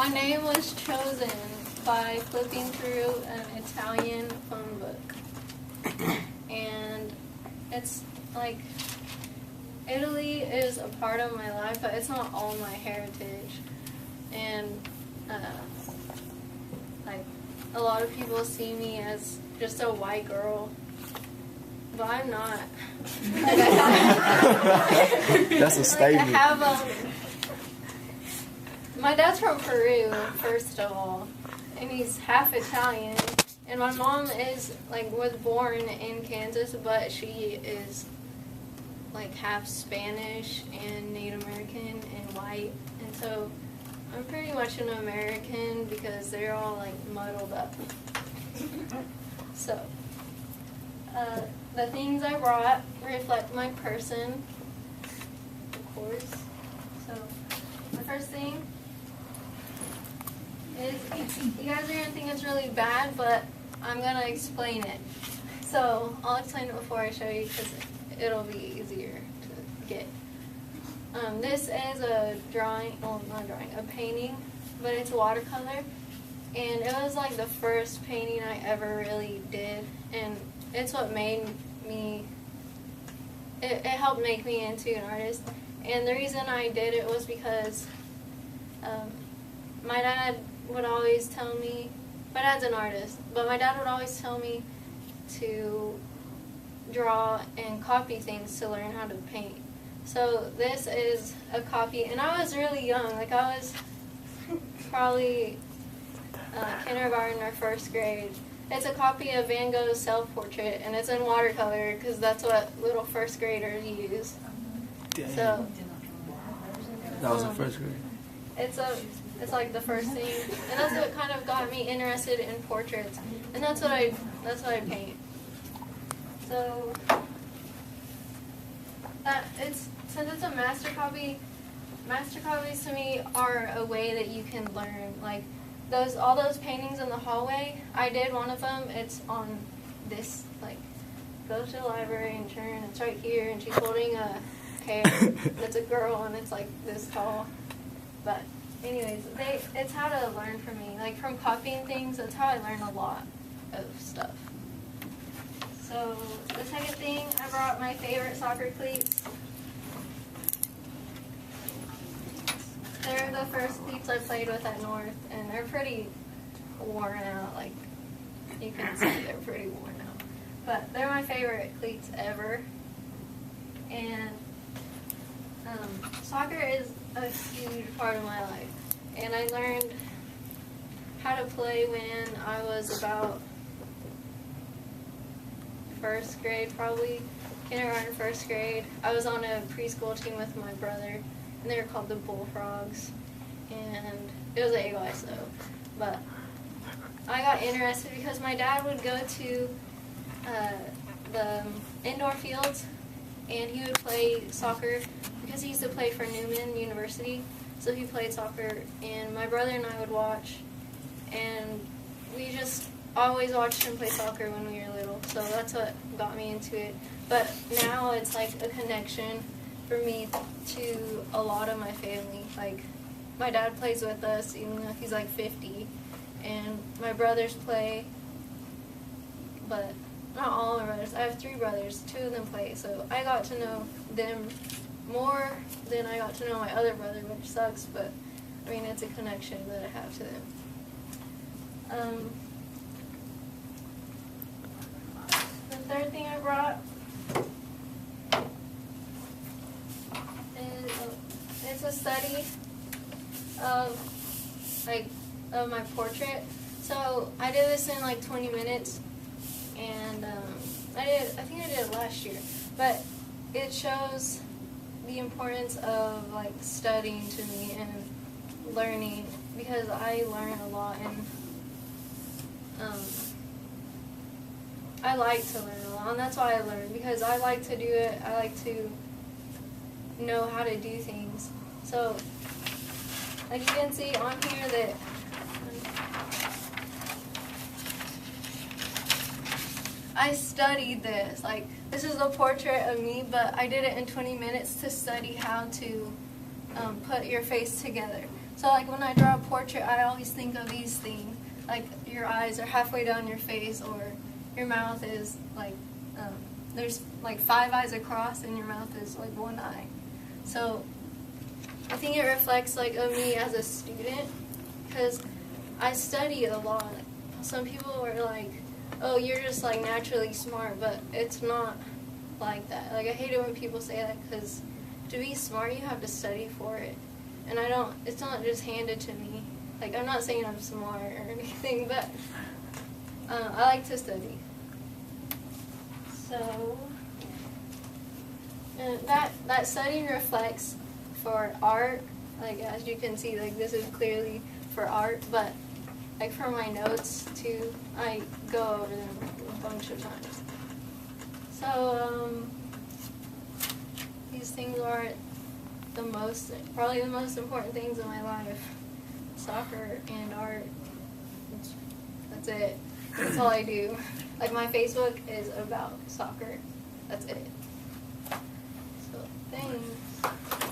My name was chosen by flipping through an Italian phone book. And it's like, Italy is a part of my life, but it's not all my heritage. And like, a lot of people see me as just a white girl, but I'm not. That's a statement. My dad's from Peru, first of all, and he's half Italian. And my mom was born in Kansas, but she is like half Spanish and Native American and white. And so I'm pretty much an American because they're all like muddled up. So the things I brought reflect my person, of course. So the first thing is, you guys are going to think it's really bad, but I'm going to explain it. So I'll explain it before I show you because it'll be easier to get. This is a drawing, well, not a drawing, a painting, but it's watercolor. And it was like the first painting I ever really did. And it's what made me, it helped make me into an artist. And the reason I did it was because my dad would always tell me, my dad's an artist, but my dad would always tell me to draw and copy things to learn how to paint. So this is a copy, and I was really young, like I was probably kindergarten or first grade. It's a copy of Van Gogh's self-portrait, and it's in watercolor because that's what little first graders use. Dang. So That was in first grade. it's like the first thing, and that's what kind of got me interested in portraits, and that's what I paint. So since it's a master copy, master copies to me are a way that you can learn. Like all those paintings in the hallway, I did one of them. It's on this, like, go to the library and turn. It's right here, and she's holding a pear. It's a girl, and it's like this tall. But anyways, it's how to learn from me. Like from copying things, that's how I learn a lot of stuff. So the second thing, I brought my favorite soccer cleats. They're the first cleats I played with at North, and they're pretty worn out. Like, you can see they're pretty worn out. But they're my favorite cleats ever. And soccer is a huge part of my life. And I learned how to play when I was about first grade, probably kindergarten, first grade. I was on a preschool team with my brother, and they were called the Bullfrogs, and it was AYSO. But I got interested because my dad would go to the indoor fields, and he would play soccer because he used to play for Newman University. So he played soccer, and my brother and I would watch, and we just always watched him play soccer when we were little. So that's what got me into it. But now it's like a connection for me to a lot of my family. Like, my dad plays with us, even though he's like 50, and my brothers play, but not all my brothers. I have 3 brothers, 2 of them play, so I got to know them more than I got to know my other brother, which sucks, but I mean, it's a connection that I have to them. The third thing I brought is it's a study of my portrait. So I did this in like 20 minutes, and I think I did it last year, but it shows the importance of like studying to me and learning, because I learn a lot, and I like to learn a lot, and that's why I learn, because I like to do it. I like to know how to do things. So like you can see on here that I studied this. Like, this is a portrait of me, but I did it in 20 minutes to study how to put your face together. So like when I draw a portrait, I always think of these things. Like your eyes are halfway down your face, or your mouth is like, there's like 5 eyes across and your mouth is like 1 eye. So I think it reflects like of me as a student, because I study a lot. Some people are like, oh, you're just like naturally smart, but it's not like that. Like I hate it when people say that, because to be smart you have to study for it, and it's not just handed to me. Like I'm not saying I'm smart or anything, but I like to study. So and that study reflects for art. Like as you can see, like this is clearly for art, but like for my notes too, I go over them a bunch of times. So these things are probably the most important things in my life: soccer and art. That's it. That's all I do. Like my Facebook is about soccer. That's it. So thanks.